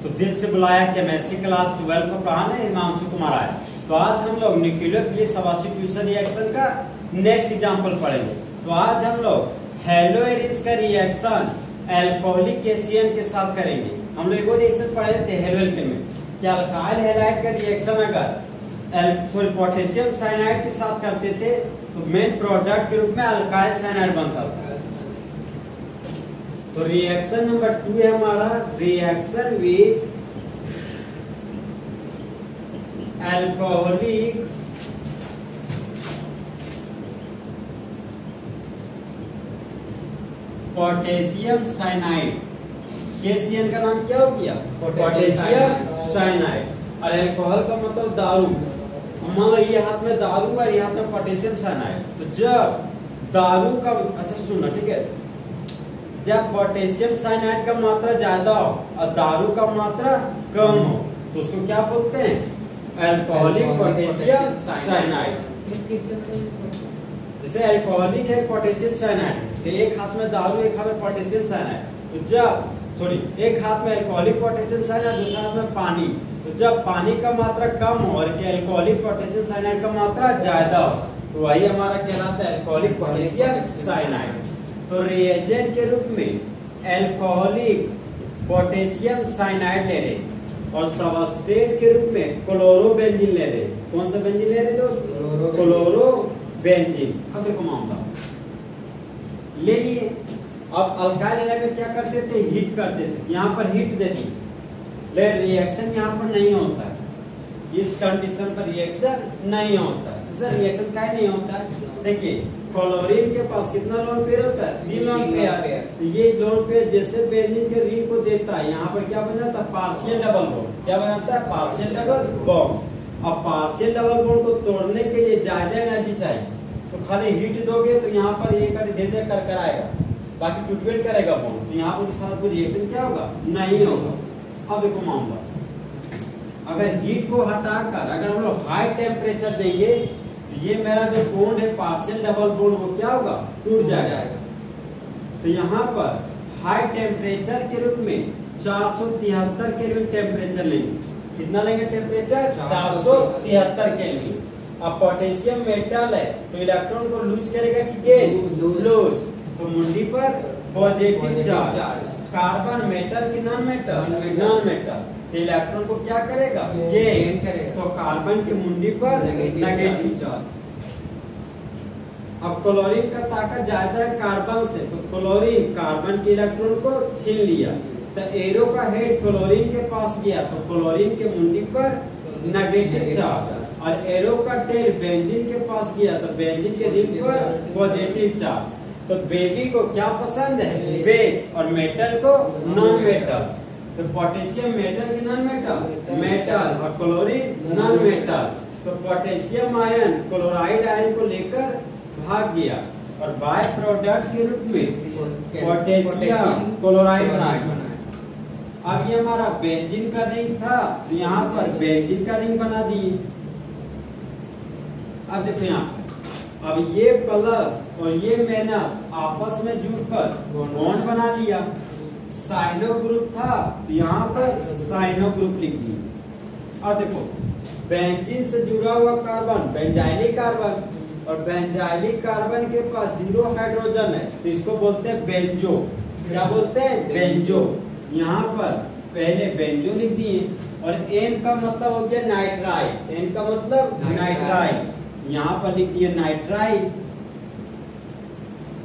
तो दिल से बुलाया केमिस्ट्री क्लास 12 को पढ़ाने हिमांशु कुमार आए। तो आज हम लोग न्यूक्लियोफिलिक सब्स्टिट्यूशन रिएक्शन का नेक्स्ट एग्जांपल पढ़ेंगे। तो आज हम लोग हेलो एरिस का रिएक्शन अल्कोहलिक केसियन के साथ करेंगे। हम लोग वो रिएक्शन पढ़े थे हेलो एल्केन में कि अल्काइल हैलाइड का रिएक्शन अगर पोटेशियम साइनाइड के साथ करते थे तो मेन प्रोडक्ट के रूप में अल्काइल साइनाइड बनता था। तो रिएक्शन नंबर 2 है हमारा reaction with alcoholic potassium cyanide. Cation का नाम क्या हो गया? Potassium cyanide. और अल्कोहल का मतलब दारू। मान लो ये हाथ में दारू और ये हाथ में पोटेशियम साइनाइड। तो जब दारू का अच्छा सुनना ठीक है, जब पोटेशियम साइनाइड का मात्रा ज्यादा हो और दारू का मात्रा कम हो तो उसको क्या बोलते हैं? Alcoholic potassium cyanide. जैसे अल्कोहलिक है पोटेशियम साइनाइड, तो एक हाथ में दारू एक हाथ में पोटेशियम साइनाइड। तो जब एक हाथ में अल्कोहलिक पोटेशियम साइनाइड दूसरे हाथ में पानी, तो जब पानी का मात्रा कम हो और अल्कोहलिक पोटेशियम साइनाइड का मात्रा ज्यादा हो तो वही हमारा कहलाता है अल्कोहलिक पोटेशियम साइनाइड। तो रिएजेंट के रूप में अल्कोहलिक पोटेशियम साइनाइड ले रहे और सबस्ट्रेट के रूप में क्लोरोबेंजीन ले रहे। कौन सा बेंजीन ले रहे दोस्त? क्लोरोबेंजीन। अब देखो मामला ले लिए। अब अल्काइल हैलाइड में क्या करते थे? हीट करते थे। यहाँ पर हीट देती ले रिएक्शन यहाँ पर नहीं होता है। इस कंडीशन पर रिएक्शन नहीं होता है। सर रिएक्शन काहे नहीं होता है? देखिए क्लोरीन के पास कितना लोन पेयर होता है? 3 लोन पेयर। तो ये लोन पेयर जैसे बेंजीन के रिंग को देता है यहाँ पर क्या बन जाता है? Partial double bond. क्या बन जाता है? Partial double bond. अब पार्शियल डबल बॉन्ड को तोड़ने के लिए ज्यादा एनर्जी चाहिए, तो खाली हीट दोगे तो यहाँ पर ये धीरे धीरे कर आएगा, बाकी टूटवेट करेगा बॉन्ड। तो यहाँ पर साथ कोई रिएक्शन क्या होगा? नहीं होगा। अब देखो मामला, अगर हीट को हटाकर अगर हम लोग हाई टेम्परेचर देंगे तो ये मेरा जो बॉन्ड है पार्शियल डबल बॉन्ड वो क्या होगा? टूट जाएगा। तो यहाँ पर हाई टेम्परेचर के रूप में 473 केल्विन टेम्परेचर लेंगे। कितना लेंगे टेम्परेचर? 473 केल्विन। अब पोटेशियम मेटल है तो इलेक्ट्रॉन को लूज करेगा कि गेन? लूज। तो मुंडी पर पॉजिटिव चार्ज। कार्बन मेटल की नॉन मेटल? Non metal. तो इलेक्ट्रॉन को क्या करेगा? गेन। तो कार्बन की मुंडी पर नेगेटिव चार्ज। अब क्लोरीन का ताकत ज्यादा है कार्बन से, तो क्लोरीन कार्बन के इलेक्ट्रॉन को छीन लिया। तो एरो का हेड क्लोरीन के पास गया तो क्लोरीन के मुंडी पर नेगेटिव चार्ज, और एरो का टेल बेंजीन के पास गया तो बेंजीन के रिंग पर पॉजिटिव चार्ज। तो बेबी को क्या पसंद है? बेस। और मेटल को नॉन मेटल। तो पोटेशियम मेटल की नॉन मेटल? मेटल। और क्लोरीन नॉन मेटल। तो पोटेशियम आयन क्लोराइड आयन को लेकर भाग गया और बाय प्रोडक्ट के रूप में पोटेशियम क्लोराइड बनाया। अब ये हमारा बेंजीन का रिंग था तो यहाँ पर बेंजीन का रिंग बना दिए। अब देखो यहाँ अब ये प्लस और ये माइनस आपस में जुड़कर बॉन्ड बना लिया। साइनो ग्रुप था तो यहाँ पर साइनो ग्रुप लिख दिया। अब देखो बेंजीन से जुड़ा हुआ कार्बन बेंजाइलिक कार्बन, और बेंजाइलिक कार्बन के पास 0 हाइड्रोजन है तो इसको बोलते हैं बेंजो। क्या बोलते हैं? बेंजो। यहाँ पर पहले बेंजो लिख दिए और एन का मतलब हो गया नाइट्राइड। एन का मतलब नाइट्राइड। यहाँ पर लिख दिया नाइट्राइड।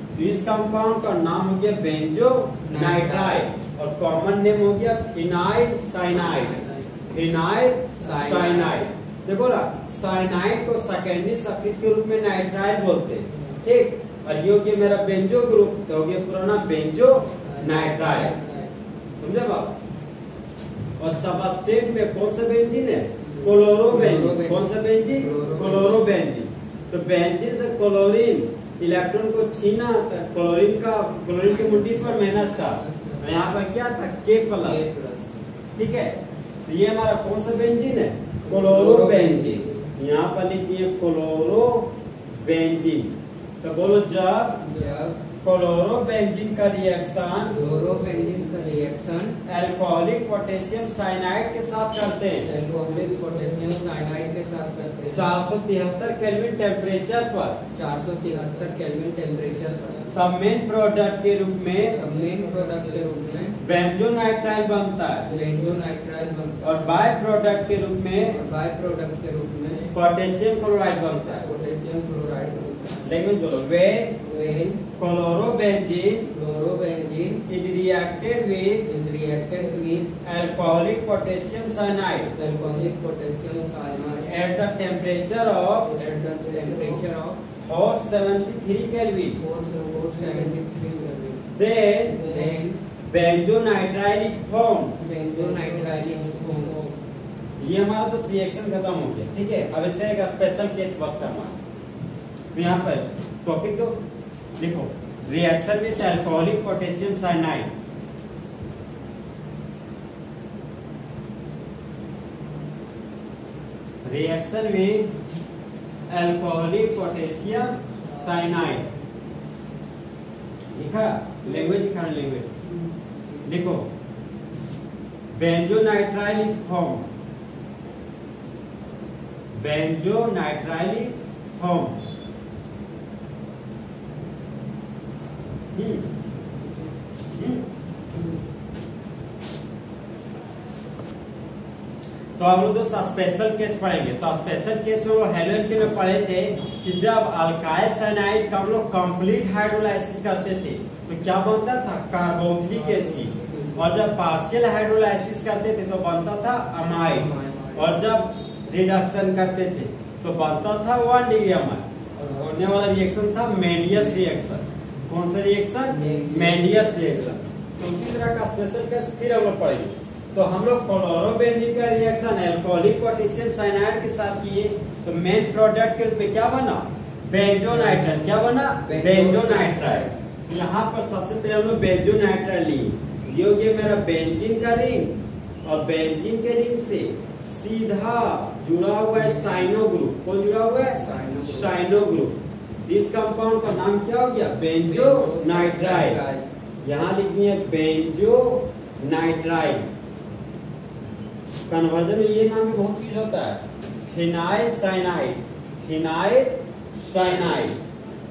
तो इस कंपाउंड का नाम हो गया बेंजो नाइट्राइड और कॉमन नेम हो गया फिनाइल साइनाइड। Phenyl cyanide. देखो ना, साइनाइड को सेकेंडरी सफिक्स के रूप में नाइट्राइल बोलते हैं, ठीक। और ये हो गया मेरा बेंजो ग्रुप, तो हो गया पुराना बेंजो नाइट्राइल। समझे बात? और सबस्ट्रेट में कौन सा बेंजीन है? क्लोरोबेंजीन। कौन सा बेंजीन? क्लोरोबेंजीन। तो बेंजीन से क्लोरीन इलेक्ट्रॉन को छीना तो क्लोरीन की मुट्ठी पर माइनस चार्ज, यहाँ पर क्या था? K plus. ठीक है, तो ये हमारा कौन सा बेंजीन है? क्लोरोबेंजीन। यहाँ पर लिख दिए क्लोरोबेंजीन। तो बोलो जब क्लोरोबेंजीन का रिएक्शन क्लोरोबेंजीन का रिएक्शन अल्कोहलिक पोटेशियम साइनाइड के साथ करते हैं। अल्कोहलिक पोटेशियम साइनाइड के साथ करते हैं 473 केल्विन टेम्परेचर पर 473 केल्विन टेम्परेचर पर। तब मेन प्रोडक्ट के रूप में मेन प्रोडक्ट के रूप में बेंजोनाइट्राइल बनता है बेंजोनाइट्राइल बनता और बाय प्रोडक्ट के रूप में है। बाय प्रोडक्ट के रूप में पोटेशियम क्लोराइड बनता है। पोटेशियम क्लोराइड बनता है। लेकिन बोलो वे When chlorobenzene chlorobenzene is reacted with is reacted with alcoholic potassium cyanide alcoholic potassium cyanide at the temperature of at the temperature of 473 Kelvin, 473 Kelvin, then then benzonitrile is formed. benzonitrile is formed. ये हमारा तो reaction खत्म हो गया, ठीक है। अब इसका एक स्पेशल केस बस करना है। तो यहाँ पर टॉपिक तो लिखो, reaction with alcoholic potassium cyanide. Reaction with alcoholic potassium cyanide लिखा, लैंग्वेज लिखा, लैंग्वेज लिखो। बेंजोनाइट्राइल इज फॉर्म्ड, बेंजोनाइट्राइल इज फॉर्म्ड। तो हम लोग दोस्त स्पेशल केस पढ़ेंगे। तो स्पेशल केस में वो हेलोजन में पढ़े थे कि जब अल्काइल साइनाइड का हम लोग कंप्लीट हाइड्रोलाइसिस करते थे तो क्या बनता था, कार्बोक्सिलिक एसिड। और जब पार्शियल हाइड्रोलाइसिस करते थे तो बनता था अमाइड। और जब रिडक्शन करते थे तो बनता था 1 डिग्री अमाइड। और होने वाला रिएक्शन था मेंडियस रिएक्शन। कौन सा रिएक्शन, मेंडियस रिएक्शन। तो उसी तरह का स्पेशल केस फिर हम लोग पढ़ेंगे। तो हम लोग क्लोरोबेंजीन का रिएक्शन अल्कोहलिक पोटेशियम साइनाइड के साथ किए तो मेन प्रोडक्ट के रूप में क्या बना, बेंजोनाइट्राइल। क्या बना, बेंजोनाइट्राइल। यहाँ पर सबसे पहले हम लोग बेंजोनाइट्राइल लिए, ये हो गया मेरा बेंजीन का रिंग। और बेंजीन के रिंग से सीधा जुड़ा हुआ है साइनो ग्रुप। कौन जुड़ा हुआ है, साइनो ग्रुप। इस कंपाउंड का नाम क्या हो गया, बेंजोनाइट्राइल। यहाँ लिख दिए बेंजोनाइट्राइल। कन्वर्जन में ये नाम भी बहुत यूज होता है, फिनाइल साइनाइड, फिनाइल साइनाइड।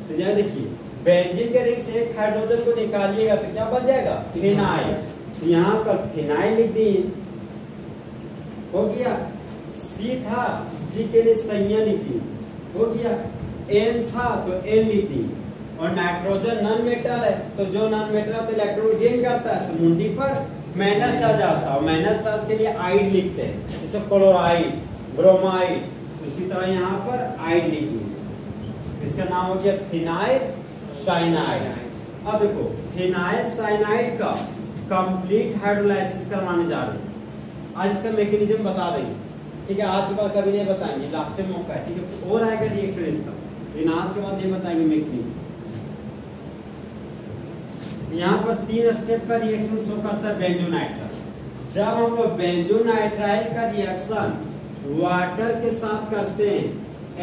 तो यहाँ देखिए बेंजीन के रिंग से एक हाइड्रोजन को निकालिएगा तो क्या बन जाएगा, फिनाइल। तो यहाँ पर फिनाइल लिख दिए, हो गया। सी था, सी के लिए संज्ञा लिख दी, हो गया। एन था तो एन लिख दी। और नाइट्रोजन नॉन मेटल है तो जो नॉन मेटल तो इलेक्ट्रॉन गेन करता है तो मुंडी पर माइनस चार्ज आता है। और माइनस चार्ज के लिए आइड लिखते हैं, जैसे क्लोराइड, ब्रोमाइड। उसी तरह यहाँ पर आइड लिख दी, इसका नाम हो गया फिनाइल साइनाइड। अब देखो फिनाइल साइनाइड का कंप्लीट हाइड्रोलाइसिस करवाने जा रहे हैं। आज इसका मैकेनिज्म बता देंगे, ठीक है। आज के बाद कभी नहीं बताएंगे, लास्ट टाइम मौका है, ठीक है। और आएगा रिएक्शन इसका, लेकिन आज के बाद ये बताएंगे मैकेनिज्म। यहाँ पर 3 स्टेप का रिएक्शन शो करता है बेंजोनाइट्राइल। जब हम लोग बेंजोनाइट्राइल का रिएक्शन वाटर के साथ करते हैं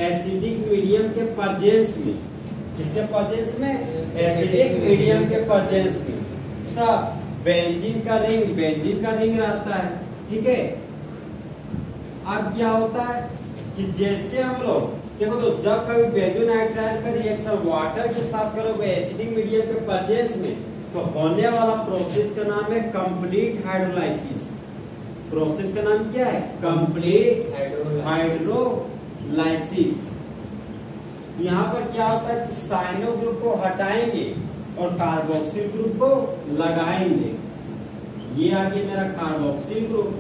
एसिडिक मीडियम के प्रेजेंस में, किसके प्रेजेंस में, एसिडिक मीडियम के प्रेजेंस में, तब बेंजीन का रिंग रहता है, ठीक है। अब क्या होता है कि जैसे हम लोग देखो, तो जब कभी बेंजोनाइट्राइल का रिएक्शन वाटर के साथ करोगे एसिडिक मीडियम के प्रेजेंस में तो होने वाला प्रोसेस का नाम है कंप्लीट हाइड्रोलाइसिस। प्रोसेस का नाम क्या है, कंप्लीट हाइड्रोलाइसिस। यहाँ पर क्या होता है कि साइनो ग्रुप को हटाएंगे और कार्बोक्सिल ग्रुप को लगाएंगे। ये आ गया मेरा कार्बोक्सिल ग्रुप।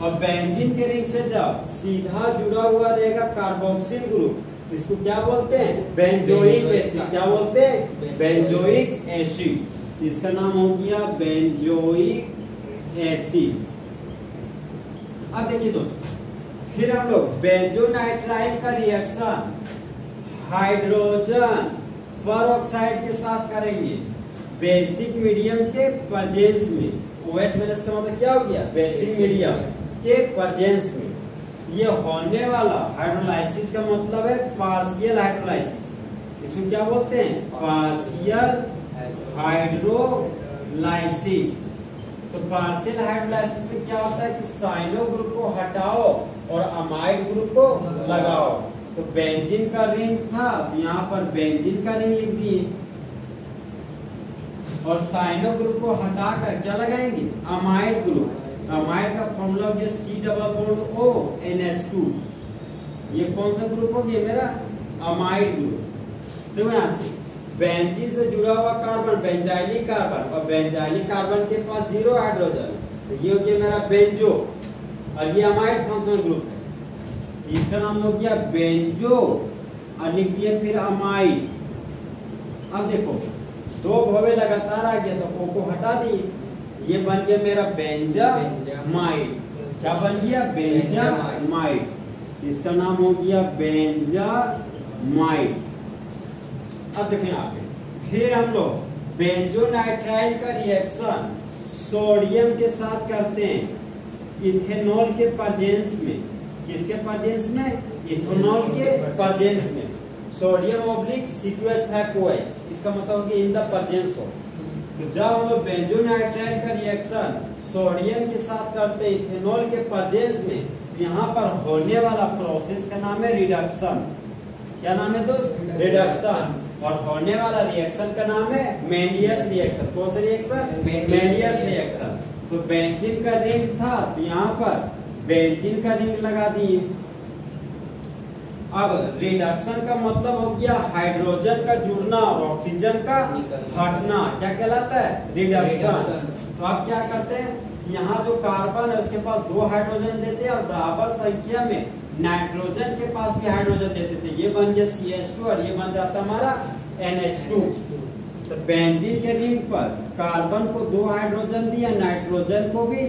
और बेंजीन के रिंग से जब सीधा जुड़ा हुआ रहेगा कार्बोक्सिल ग्रुप, इसको क्या बोलते हैं, बेंजोइक एसिड। क्या बोलते हैं, बेंजोइक एसिड। इसका नाम हो गया बेंजोइक एसिड। अब देखिए दोस्तों, फिर हम लोग बेंजोनाइट्राइल का रिएक्शन हाइड्रोजन परऑक्साइड के साथ करेंगे बेसिक मीडियम के प्रेजेंस में। OH- का मतलब क्या हो गया, बेसिक मीडियम के प्रेजेंस में। ये होने वाला हाइड्रोलाइसिस का मतलब है पार्शियल हाइड्रोलाइसिस। इसको क्या बोलते हैं, पार्शियल हाइड्रोलाइसिस। तो पार्शियल हाइड्रोलाइसिस में क्या होता है कि साइनो ग्रुप को हटाओ और अमाइड ग्रुप को लगाओ। तो बेंजीन का रिंग था, यहाँ पर बेंजीन का रिंग लिख दिए और साइनो ग्रुप को हटाकर क्या लगाएंगे, अमाइड ग्रुप। अमाइड का फॉर्मूला हो गया C+O NH2। ये कौन सा ग्रुप हो गया मेरा, अमाइड ग्रुप। तो यहाँ से बेंजीन से जुड़ा हुआ कार्बन बेंजाइलिक कार्बन, और बेंजाइलिक कार्बन के पास 0 हाइड्रोजन, तो ये हो गया मेरा बेंजो, और ये अमाइड फंक्शनल ग्रुप है। इसका नाम हो गया बेंजो और लिख दिए फिर अमाइड। अब देखो दो भवे लगातार आ गया तो ओ को हटा दिए, ये बन गया मेरा बेंजामाइड। क्या बन गया, बेंजामाइड। इसका नाम हो गया बेंजामाइड। अब देखें यहाँ पे फिर हम लोग बेंजोनाइट्राइल का रिएक्शन सोडियम के साथ करते हैं इथेनॉल के प्रेजेंस में। किसके प्रेजेंस में, इथेनॉल के प्रेजेंस में। सोडियम ऑब्लिक C2H5OH, इसका मतलब हो गया इन द प्रेजेंस ऑफ। तो जब हम लोग बेंजोनाइट्राइल का रिएक्शन सोडियम के साथ करते हैं इथेनॉल के प्रेजेंस में, यहाँ पर होने वाला प्रोसेस का नाम है रिडक्शन। क्या नाम है दोस्त, रिडक्शन। और होने वाला रिएक्शन का नाम है मेंडियस रिएक्शन। कौन सा रिएक्शन, मेंडियस रिएक्शन। तो बेंजीन का रिंग था, तो यहाँ पर बेंजीन का रिंग लगा दिए। अब रिडक्शन का मतलब हो गया हाइड्रोजन का जुड़ना और ऑक्सीजन का हटना। क्या कहलाता है, रिडक्शन। तो आप क्या करते हैं, यहाँ जो कार्बन है उसके पास 2 हाइड्रोजन देते हैं और बराबर संख्या में नाइट्रोजन के पास भी हाइड्रोजन देते थे। ये बन गया CH2 और ये बन जाता हमारा NH2। तो बेंजीन के रिंग पर कार्बन को 2 हाइड्रोजन दिया, नाइट्रोजन को भी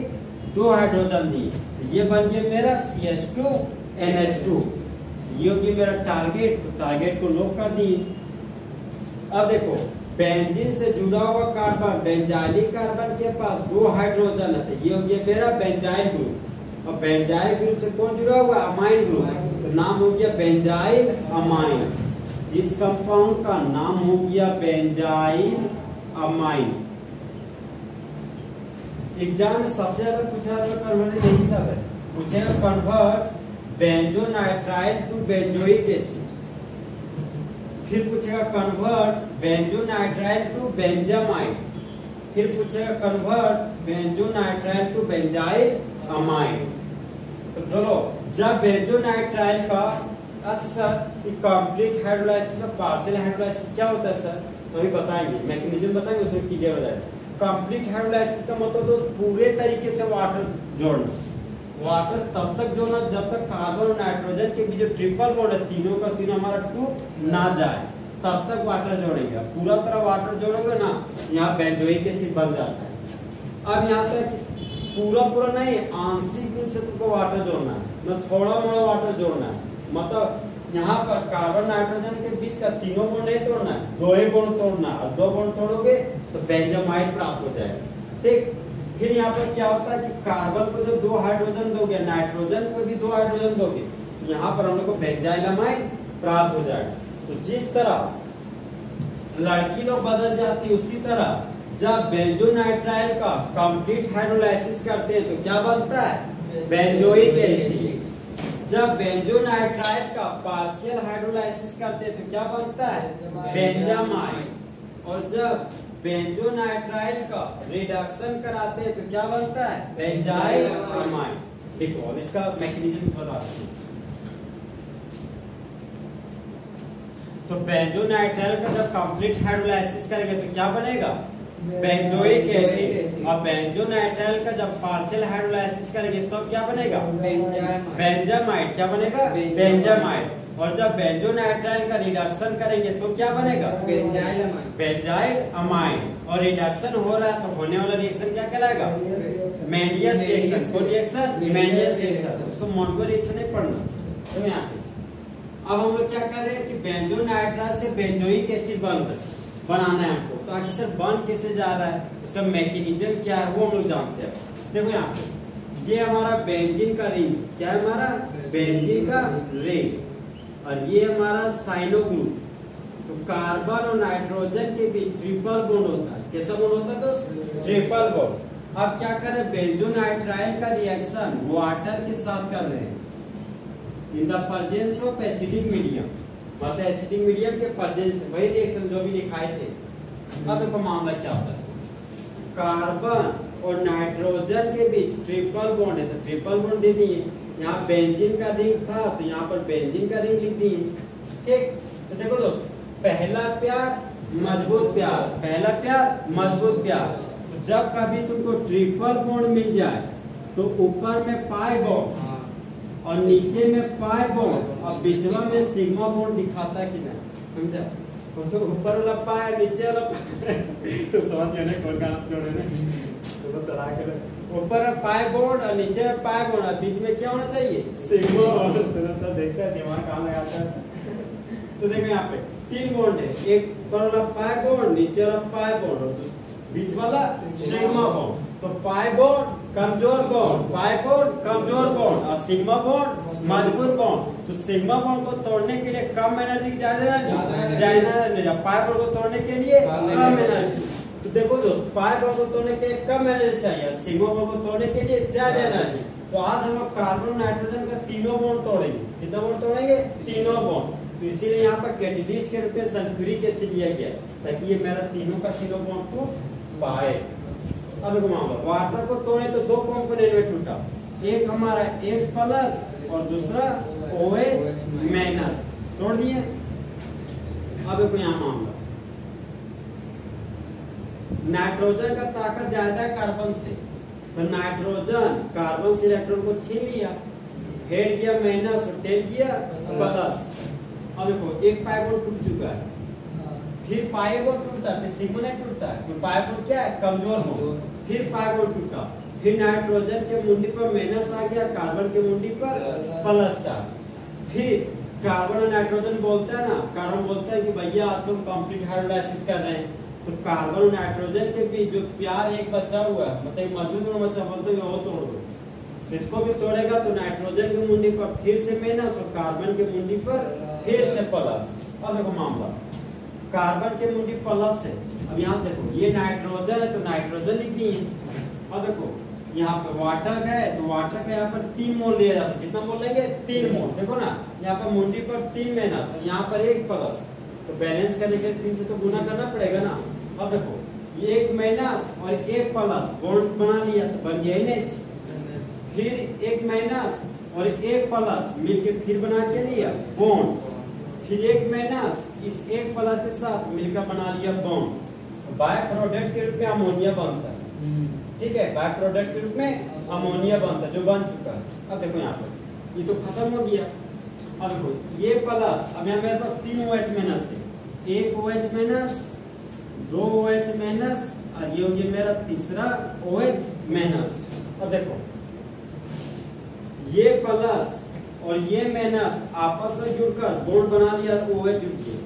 2 हाइड्रोजन दिए, ये बन गया मेरा CH2 NH2। ये होगी मेरा टारगेट, तो टारगेट को लॉक कर दिए। अब देखो बेंजीन से जुड़ा हुआ कार्बन बेंजाइलिक कार्बन के पास 2 हाइड्रोजन है, तो ये हो गया मेरा बेंजाइल ग्रुप। और बेंजाइल ग्रुप से कौन जुड़ा हुआ, अमाइन ग्रुप। तो नाम हो गया बेंजाइल अमाइन। इस कंपाउंड का नाम हो गया बेंजाइल अमाइन। एग्जाम में सबसे ज्यादा पूछा हुआ कन्वर्जन यही सब है, पूछेगा कन्वर्ट बेंजोनाइट्राइल टू बेंजोइक एसिड। फिर पूछेगा कन्वर्ट बेंजोनाइट्राइल टू बेंजामाइड। फिर पूछेगा कन्वर्ट बेंजोनाइट्राइल टू बेंजाइल अमाइड। तो चलो जब बेंजोनाइट्राइल का अच्छा सर कंप्लीट हाइड्रोलाइसिस और पार्शियल हाइड्रोलाइसिस क्या होता है सर, तो अभी बताएंगे, मैकेनिज्म बताएंगे, उसमें क्लियर हो जाएगा। कंप्लीट हाइड्रोलाइसिस का मतलब दोस्त पूरे तरीके से वाटर जोड़ना। वाटर तब तक जोड़ना जब तक कार्बन और नाइट्रोजन के बीच जो ट्रिपल बॉन्ड है तीनों का तीनों हमारा टूट ना जाए, तब तक वाटर जोड़ेंगे। पूरा तरह वाटर जोड़ोगे ना, यहाँ बेंजोइक एसिड बन जाता है। अब यहाँ पे पूरा नहीं, आंशिक रूप से तुमको वाटर जोड़ना है, न थोड़ा मोड़ा वाटर जोड़ना है। मतलब यहाँ पर कार्बन नाइट्रोजन के बीच का तीनों बॉन्ड नहीं तोड़ना है, 2 ही बॉन्ड तोड़ना है। और 2 बॉन्ड तोड़ोगे तो बेंजामाइड प्राप्त हो जाएगा। ठीक, फिर यहाँ पर क्या होता है कि कार्बन को जब 2 हाइड्रोजन दोगे, नाइट्रोजन को भी 2 हाइड्रोजन दोगे, यहाँ पर हम लोग को बेंजाइलमाइड प्राप्त हो जाएगा। तो जिस तरह लड़की लोग बदल जाती है, उसी तरह जब बेंजोनाइट्राइल का कंप्लीट हाइड्रोलाइसिस करते हैं तो क्या बनता है, बेंजोइक एसिड। जब बेंजोनाइट्राइल का पार्शियल हाइड्रोलाइसिस करते हैं तो क्या बनता है, बेंजामाइड। और जब बेंजोनाइट्राइल का रिडक्शन कराते हैं तो क्या बनता है, बेंजाइल अमाइड। देखो अब इसका मैकेनिज्म बताते हैं। तो बेंजोनाइट्राइल का जब कंप्लीट हाइड्रोलाइसिस करेंगे तो क्या बनेगा, बेंजोइक एसिड। और बेंजोनाइट्राइल का जब पार्शियल हाइड्रोलाइसिस करेंगे तो क्या बनेगा, बेंजामाइड। क्या बनेगा, बेंजामाइड। और जब बेंजोनाइट्राइल का रिडक्शन करेंगे तो क्या बनेगा, बेंजाइल अमाइड। और रिडक्शन हो रहा है तो होने वाला रिएक्शन क्या कहलाएगा, मेंडियस रिएक्शन। कौन रिएक्शन, मेंडियस रिएक्शन। उसको मोनोमर रिएक्शन नहीं पढ़ना। तो यहाँ पे अब हम लोग क्या कर रहे हैं कि बेंजोनाइट्राइल से बेंजोइक एसिड बनाना है हमको। तो आखिर सर बन कैसे जा रहा है, उसका मैकेनिज्म क्या है वो हम लोग जानते हैं। देखो यहाँ पे ये हमारा बेंजीन का रिंग, क्या है हमारा बेंजीन का रिंग, और ये हमारा साइनो ग्रुप। तो तो कार्बन और नाइट्रोजन के बीच ट्रिपल बॉन्ड होता है। कैसा बॉन्ड होता है दोस्त? Triple bond. अब क्या कर रहे हैं, बेंजोनाइट्राइल का रिएक्शन वाटर के साथ कर रहे हैं in the presence of acidic medium, मतलब एसिडिक मीडियम के प्रेजेंस में, वही रिएक्शन जो भी लिखाए थे। अब देखो मामला क्या होता है, कार्बन और नाइट्रोजन के बीच ट्रिपल बॉन्ड है, तो ट्रिपल बॉन्ड दे दिए। यहाँ बेंजीन का रिंग था तो यहाँ पर बेंजीन का रिंग लिख दिए। ठीक, तो देखो दोस्त, पहला प्यार मजबूत प्यार, पहला प्यार मजबूत प्यार। तो जब कभी तुमको ट्रिपल बॉन्ड मिल जाए तो ऊपर में पाई बॉन्ड और नीचे में पाई बॉन्ड और बीचवा में सिग्मा बॉन्ड दिखाता है कि नहीं, समझा? तो ऊपर वाला पाई नीचे वाला पाई तो समझ गए ना कौन कहां से जोड़े ना, तो चला के ऊपर पाई बॉन्ड और नीचे में पाई बॉन्ड और बीच में क्या होना चाहिए, सिग्मा बॉन्ड। तो देखता है दिमाग कहां लगाता है। तो देखो यहाँ पे 3 बॉन्ड है, एक ऊपर वाला पाई बॉन्ड, नीचे वाला पाई बॉन्ड और बीच वाला सिग्मा बॉन्ड। तो पाई बॉन्ड कमजोर बॉन्ड, पाई बॉन्ड कमजोर बॉन्ड और सिग्मा बॉन्ड मजबूत बॉन्ड। तो सिग्मा बॉन्ड को तोड़ने के लिए कम एनर्जी की ज्यादा एनर्जी, पाई बॉन्ड को तोड़ने के लिए कम एनर्जी। तो देखो दोस्त, पाई बॉन्ड को तोड़ने के लिए कम एनर्जी चाहिए, सिग्मा बॉन्ड को तोड़ने के लिए ज्यादा एनर्जी। तो आज हम लोग कार्बन नाइट्रोजन का तीनों बॉन्ड तोड़ेंगे। कितना बॉन्ड तोड़ेंगे? तीनों बॉन्ड। तो इसीलिए यहाँ पर कैटेलिस्ट के रूप में सल्फ्यूरिक एसिड लिया गया ताकि ये मेरा तीनों का तीनों बॉन्ड टूट पाए। अब देखो मामला, वाटर को तोड़े तो 2 कंपोनेंट में टूटा, एक हमारा H प्लस और दूसरा OH माइनस, तोड़ दिए। अब देखो यहाँ मामला, नाइट्रोजन का ताकत ज्यादा है कार्बन से, तो नाइट्रोजन कार्बन से इलेक्ट्रॉन को छीन लिया, हेड गया माइनस और टेल गया प्लस। अब देखो एक पाई बॉन्ड टूट चुका है, फिर पाई बॉन्ड टूटता है, फिर सिग्मा नहीं टूटता है, तो पाई बॉन्ड क्या है, कमजोर बॉन्ड। फिर पाई बॉन्ड टूटा, फिर नाइट्रोजन के मुंडी पर माइनस आ गया, कार्बन के मुंडी पर प्लस आ। फिर कार्बन और नाइट्रोजन बोलता है ना, कार्बन बोलता है कि भैया आज तुम कंप्लीट हाइड्रोलाइसिस कर रहे हैं। तो कार्बन और नाइट्रोजन के बीच जो प्यार एक बचा हुआ है, मतलब मजबूत बच्चा बोलते हैं वो तोड़ दो। इसको भी तोड़ेगा तो नाइट्रोजन के मुंडी पर फिर से माइनस और कार्बन के मुंडी पर फिर से प्लस। अब देखो मामला, कार्बन के मुंडी प्लस है, अब यहाँ देखो ये नाइट्रोजन है तो नाइट्रोजन लिख दिए। अब देखो यहाँ पे वाटर का है तो वाटर का यहाँ पर 3 मोल लिया जाता है, कितना मोल लेंगे, 3 मोल। देखो ना यहाँ पर मुंडी पर 3 माइनस और यहाँ पर 1 प्लस, तो बैलेंस करने के लिए 3 से तो गुना करना पड़ेगा ना। अब देखो ये 1 माइनस और 1 प्लस बॉन्ड बना लिया तो बन गया NH, फिर 1 माइनस और 1 प्लस मिलके फिर बना के लिया बॉन्ड, फिर 1 माइनस इस 1 प्लस के साथ मिलकर बना लिया बॉन्ड। बाय प्रोडक्ट के रूप में अमोनिया बनता है, ठीक है, बाय प्रोडक्ट के रूप में अमोनिया बनता है जो बन चुका है। अब देखो यहाँ पर ये तो खत्म हो गया। अब देखो ये प्लस, अब यहाँ मेरे पास 3 OH माइनस है, 1 OH माइनस, 2 OH माइनस और ये हो गया मेरा तीसरा OH माइनस। अब देखो ये प्लस और ये माइनस आपस में जुड़कर बॉन्ड बना लिया, OH जुड़ गया।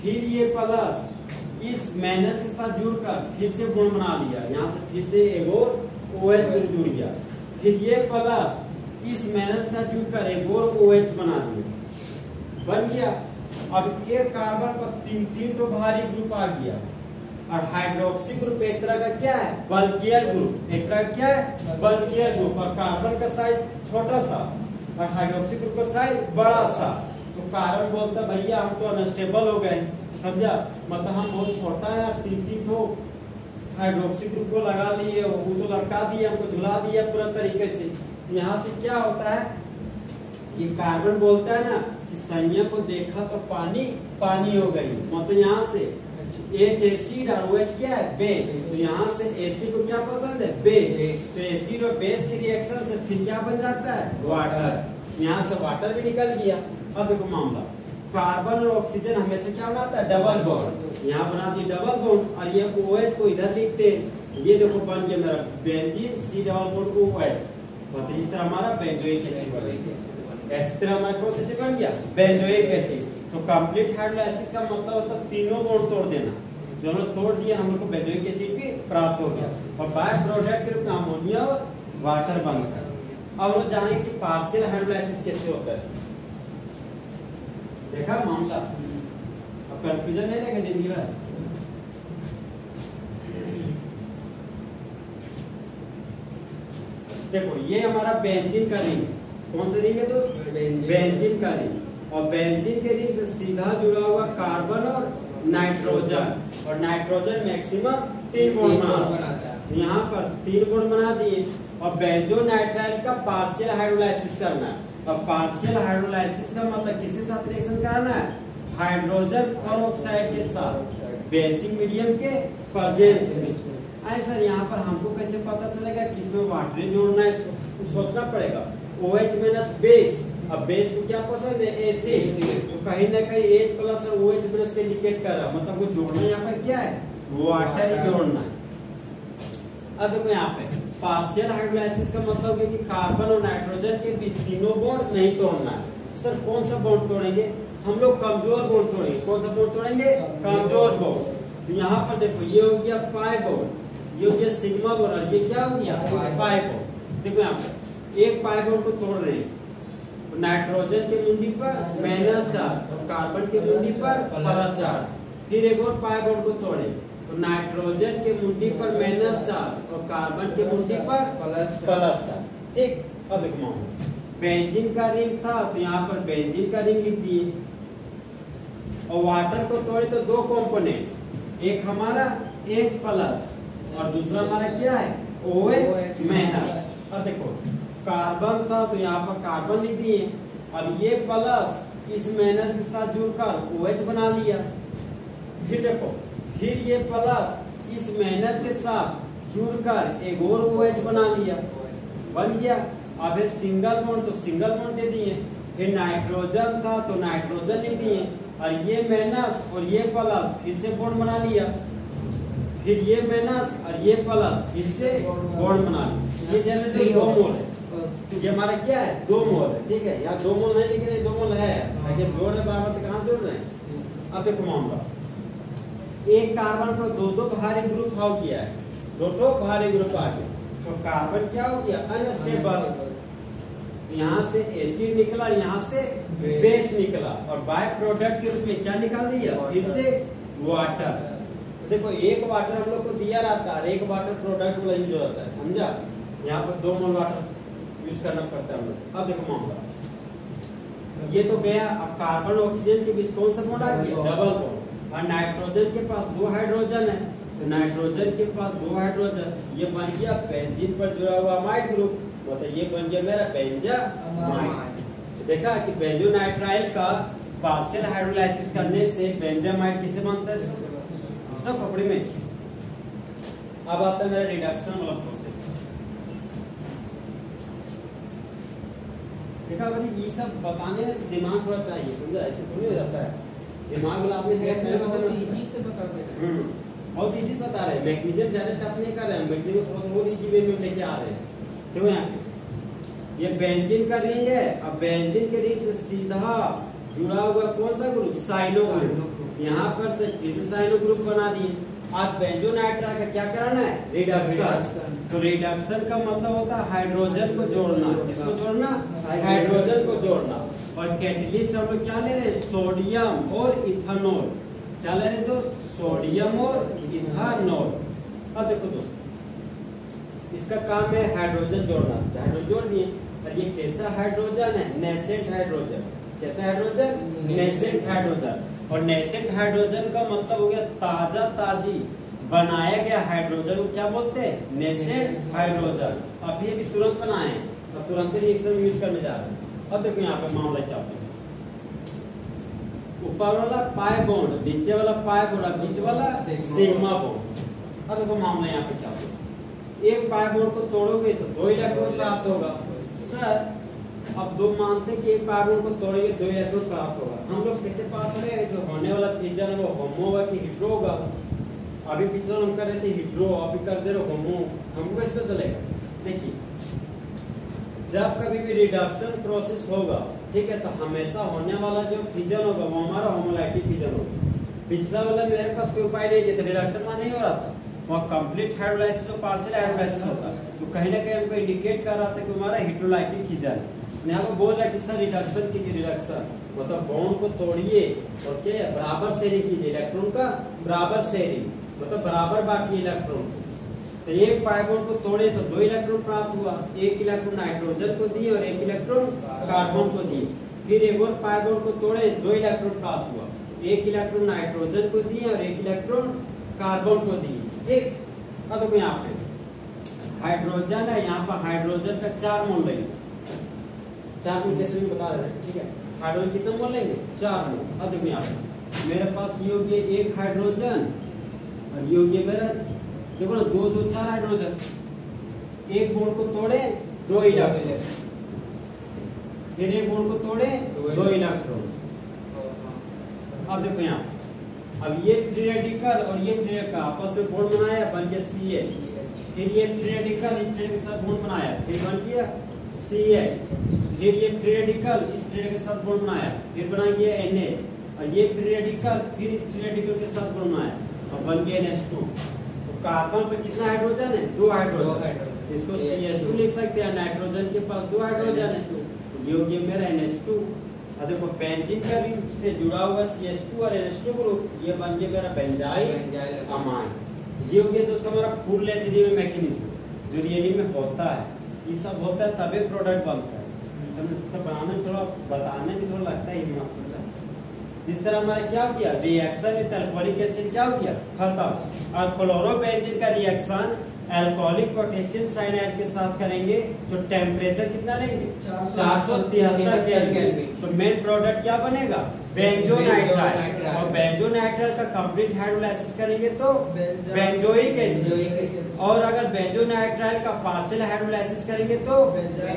फिर ये प्लस इस माइनस के साथ जुड़कर फिर से बॉन्ड बना लिया, यहाँ से फिर से एक और OH जुड़ गया। फिर ये प्लस इस माइनस के साथ जुड़कर एक और OH बना दिया, बन गया। अब एक कार्बन पर 3 तो भारी ग्रुप आ गया और हाइड्रोक्सी ग्रुप एक तरह का क्या है, बल्कियर ग्रुप, एक तरह का क्या है, बल्कियर ग्रुप। और कार्बन का साइज छोटा सा और हाइड्रोक्सी ग्रुप का साइज बड़ा सा। तो कार्बन बोलता भैया हम तो अनस्टेबल हो गए, समझा, मतलब हम बहुत छोटा है, 3 तो हाइड्रोक्सी ग्रुप को लगा लिए, वो तो लटका दिया, हमको झुला दिया पूरा तरीके से। यहाँ से क्या होता है, ये कार्बन बोलता है ना कि संज्ञा को देखा तो पानी पानी हो गई, मतलब यहाँ से H एसिड और OH क्या है, बेस। तो यहाँ से एसिड को क्या पसंद है, बेस। तो एसिड और बेस की रिएक्शन से फिर क्या बन जाता है, वाटर। यहाँ से वाटर भी निकल गया। अब देखो मामला, कार्बन और ऑक्सीजन हमेशा क्या बनाता है, डबल बॉन्ड, यहाँ बना दी डबल बॉन्ड और ये OH को इधर लिखते, ये देखो बन गया मेरा benzene C double bond OH, मतलब इस तरह हमारा बेंजोइक एसिड बन गया। इस तरह हमारा कौन सा एसिड बन गया, बेंजोइक एसिड। तो कंप्लीट हाइड्रोलाइसिस का मतलब होता है तीनों बॉन्ड तोड़ देना, जो हम लोग तोड़ दिया हम लोग को बेंजोइक एसिड भी प्राप्त हो गया और बाय प्रोडक्ट के रूप में अमोनिया और वाटर बनकर। अब हम लोग जानेंगे कि पार्शियल हाइड्रोलाइसिस कैसे होता है। देखा मामला, कंफ्यूजन नहीं रहेगा जिंदगी भर। देखो ये हमारा बेंजीन का रिंग, कौन सा रिंग है दोस्त? बेंजीन का रिंग। और बेंजीन के रिंग से सीधा जुड़ा हुआ कार्बन और नाइट्रोजन, और नाइट्रोजन मैक्सिमम 3 बॉन्ड बनाता है। यहाँ पर 3 बॉन्ड बना दिए। और बेंजोनाइट्राइल का पार्शियल हाइड्रोलाइसिस करना है। और पार्शियल हाइड्रोलाइसिस का मतलब किसके साथ रिएक्शन कराना है? हाइड्रोजन और ऑक्साइड के साथ, बेसिक मीडियम के प्रेजेंस में। सर यहाँ पर हमको कैसे पता चलेगा किसमें वाटर जोड़ना है? सोचना पड़ेगा। OH माइनस बेस, अब बेस को क्या पसंद है? एसिड, तो कहीं ना कहीं H प्लस और OH माइनस के इंडिकेट कर रहा है, मतलब वो जोड़ना यहाँ पर क्या है? वाटर ही जोड़ना है। अब देखो यहाँ पे पार्शियल हाइड्रोलाइसिस का मतलब है कि कार्बन और नाइट्रोजन के बीच तीनों बॉन्ड नहीं तोड़ना है। सर कौन सा बॉन्ड तोड़ेंगे? हम लोग कमजोर बॉन्ड तोड़ेंगे। कौन सा बॉन्ड तोड़ेंगे? कमजोर बॉन्ड। यहाँ पर देखो ये हो गया पाई बॉन्ड, ये हो गया सिग्मा बॉन्ड, और ये क्या हो गया? Pi bond. देखो यहाँ पे एक पाई बॉन्ड को तोड़ रहे हैं, नाइट्रोजन के मुंडी पर -4 और कार्बन के मुंडी पर +4। फिर एक और पाई बॉन्ड को तोड़े, तो नाइट्रोजन के मुंडी पर -4 और कार्बन के मुंडी पर +4। ठीक। अब देखो बेंजीन का रिंग था, तो यहाँ पर बेंजीन का रिंग लिख दिए। और वाटर को तोड़े तो 2 कंपोनेंट, एक हमारा H प्लस और दूसरा हमारा क्या है? OH minus. अब देखो कार्बन था, तो यहाँ पर कार्बन लिख दिए। अब ये प्लस इस माइनस के साथ जुड़कर OH बना लिया। फिर देखो फिर ये प्लस इस माइनस के साथ जुड़कर एक और OH बना लिया, बन गया। अब है सिंगल बॉन्ड, तो सिंगल बॉन्ड दे दिए। फिर नाइट्रोजन था, तो नाइट्रोजन लिख दिए। और ये माइनस और ये प्लस फिर से बॉन्ड बना लिया। फिर ये माइनस और ये प्लस फिर से बॉन्ड बना लिया। ये जनरली 2 मोल है। ये हमारा क्या है? 2 मोल है। ठीक है, यहाँ 2 मोल नहीं लिख रहे, 2 मोल है। अगर जोड़ रहे बराबर तो कहाँ जोड़ रहे हैं? अब देखो मामला, एक कार्बन को 2 भारी ग्रुप हो गया है, 2 भारी ग्रुप आ गए, तो कार्बन क्या हो गया? अनस्टेबल। यहाँ से एसिड निकला, यहाँ से बेस निकला, और बाय प्रोडक्ट के रूप में क्या निकाल दिया? फिर से वाटर। देखो एक वाटर हम लोग को दिया रहता है, एक वाटर प्रोडक्ट वाला यूज होता है, समझा? यहाँ पर 2 मोल वाटर यूज करना पड़ता है हम लोग। अब देखो मामला ये तो गया। अब कार्बन और ऑक्सीजन के बीच कौन सा बॉन्ड आ गया? Double bond. और नाइट्रोजन के पास 2 हाइड्रोजन है, तो नाइट्रोजन के पास 2 हाइड्रोजन, ये बन गया बेंजीन पर जुड़ा हुआ अमाइड ग्रुप, मतलब ये बन गया मेरा बेंजामाइड। तो देखा कि बेंजोनाइट्राइल का पार्शियल हाइड्रोलाइसिस करने से बेंजामाइड किसे बनता है? सब कपड़े में। अब आता है मेरा रिडक्शन वाला प्रोसेस। देखा भाई, ये सब बताने में दिमाग थोड़ा चाहिए, समझा? ऐसे थोड़ी हो जाता है। दिमाग वाला आपने बहुत इजी से बता रहे हैं। मैग्नीशियम ज्यादा टफ नहीं कर रहे हैं, मैग्नीशियम थोड़ा सा और इजी वे में लेके आ रहे हैं। देखो यहाँ पे ये बेंजीन का रिंग है। अब बेंजीन के रिंग से सीधा जुड़ा हुआ कौन सा ग्रुप? Cyano group. यहाँ पर से फिर से साइनो ग्रुप बना दिए। आज बेंजोनाइट्राइल का क्या कराना है? रिडक्शन। तो रिडक्शन का मतलब होता है हाइड्रोजन को जोड़ना। किसको जोड़ना? हाइड्रोजन को जोड़ना। और कैटलिस्ट हम लोग क्या ले रहे हैं? सोडियम और इथेनॉल। क्या ले रहे हैं दोस्त? सोडियम और इथेनॉल। अब देखो दोस्त, इसका काम है हाइड्रोजन जोड़ना। हाइड्रोजन जोड़ दिए। और ये कैसा हाइड्रोजन है? Nascent hydrogen. कैसा हाइड्रोजन? Nascent hydrogen. और नेसेंट हाइड्रोजन का मतलब हो गया ताजा ताजी बनाया गया हाइड्रोजन को क्या बोलते हैं? Nascent hydrogen. अभी अभी तुरंत बनाए और तुरंत रिएक्शन यूज करने जा रहे हैं। अब देखो यहाँ पे मामला क्या होता है। ऊपर वाला पाई बॉन्ड, नीचे वाला पाई बॉन्ड, बीच वाला सिग्मा बॉन्ड। अब देखो मामला यहाँ पे क्या होता है। एक पाई बॉन्ड को तोड़ोगे तो 2 इलेक्ट्रॉन प्राप्त होगा। सर अब 2 मानते कि एक पाई बॉन्ड को तोड़ेंगे 2 इलेक्ट्रॉन प्राप्त होगा। हम लोग कैसे पास करेंगे? जो होने वाला फ्यूजन है वो होमो होगा कि हेटेरो होगा? अभी पिछला हम कर रहे थे हेटेरो, अभी कर दे रहे होमो। हमको कैसे चलेगा? देखिए, जब कभी भी रिडक्शन प्रोसेस होगा, ठीक है, तो हमेशा होने वाला जो फ्यूजन होगा वो हमारा होमोलाइटिक फ्यूजन होगा। पिछला वाला मेरे पास कोई उपाय नहीं है, रिडक्शन में नहीं हो रहा था, वहाँ कंप्लीट हाइड्रोलाइसिस और पार्शियल हाइड्रोलाइसिस होता, तो कहीं ना कहीं हमको इंडिकेट कर रहा था कि हमारा हेटेरोलाइटिक फ्यूजन। यहाँ पर बोल रहा है कि सर रिडक्शन की रिडक्शन मतलब बॉन्ड को तोड़िए और क्या है, बराबर शेयरिंग कीजिए, इलेक्ट्रॉन का बराबर शेयरिंग, मतलब बराबर बांटिए इलेक्ट्रॉन। तो एक पाई बॉन्ड को तोड़े तो 2 इलेक्ट्रॉन प्राप्त हुआ, एक इलेक्ट्रॉन नाइट्रोजन को दिए और एक इलेक्ट्रॉन कार्बन को दिए। फिर एक और पाई बॉन्ड को तोड़े, 2 इलेक्ट्रॉन प्राप्त हुआ, एक इलेक्ट्रॉन नाइट्रोजन को दिए और एक इलेक्ट्रॉन कार्बन को दिए। ठीक, अब देखो यहाँ पे हाइड्रोजन है, यहाँ पर हाइड्रोजन का 4 मोल लेंगे, 4 मोल कैसे भी बता रहे हैं। ठीक है, हाइड्रोजन कितना मोल लेंगे, 4 मोल। अब देखो यहाँ पे मेरे पास ये हो गया 1 हाइड्रोजन और ये हो गया मेरा, देखो ना 2 2 4 हाइड्रोजन, एक बॉन्ड को तोड़े 2 इलेक्ट्रॉन, फिर एक बॉन्ड को तोड़े 2 इलेक्ट्रॉन। अब देखो यहाँ, अब ये फ्री रेडिकल और ये फ्री रेडिकल आपस में बॉन्ड बनाया, बन गया CH। फिर ये फ्री रेडिकल इस फ्री रेडिकल के साथ बॉन्ड बनाया, फिर बन गया CH। फिर ये फ्री रेडिकल इस फ्री रेडिकल के साथ बॉन्ड बनाया, फिर बना गया NH। और ये फ्री रेडिकल फिर इस फ्री रेडिकल के साथ बॉन्ड बनाया और बन गया NH2। तो कार्बन पे कितना हाइड्रोजन है, 2 हाइड्रोजन, इसको CH2 लिख सकते हैं, नाइट्रोजन के पास 2 हाइड्रोजन है, ये हो गया मेरा NH2। अब देखो बेंजीन का भी से जुड़ा हुआ CH2 और NH2 ग्रुप, ये बन गया मेरा बेंजाइल अमाइन। ये हो गया दोस्तों हमारा फुल एचडी में मैकेनिज्म, जो रियली में होता है, ये सब होता है तभी प्रोडक्ट बनता है। सब बनाने में थोड़ा, बताने में थोड़ा लगता है हिम्मत, समझा। इस तरह हमारा क्या हो गया, रिएक्शन विद अल्कोहलिक एसिड क्या हो गया, खत्म। और क्लोरोबेंजीन का रिएक्शन अल्कोहलिक पोटेशियम साइनाइड के साथ करेंगे तो टेम्परेचर कितना लेंगे, 473 केल्विन। तो मेन प्रोडक्ट क्या बनेगा, बेंजोनाइट्राइल। और बेंजोनाइट्राइल का कंप्लीट हाइड्रोलाइसिस करेंगे तो बेंजोइक एसिड। और अगर बेंजोनाइट्राइल का पार्शियल हाइड्रोलाइसिस करेंगे तो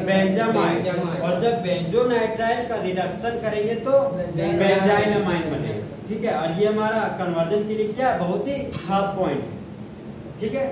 बेंजामाइड। और जब बेंजोनाइट्राइल का रिडक्शन करेंगे तो बेंजाइल अमाइन बनेगा। ठीक है, और ये हमारा कन्वर्जन के लिए क्या बहुत ही खास पॉइंट है। ठीक है।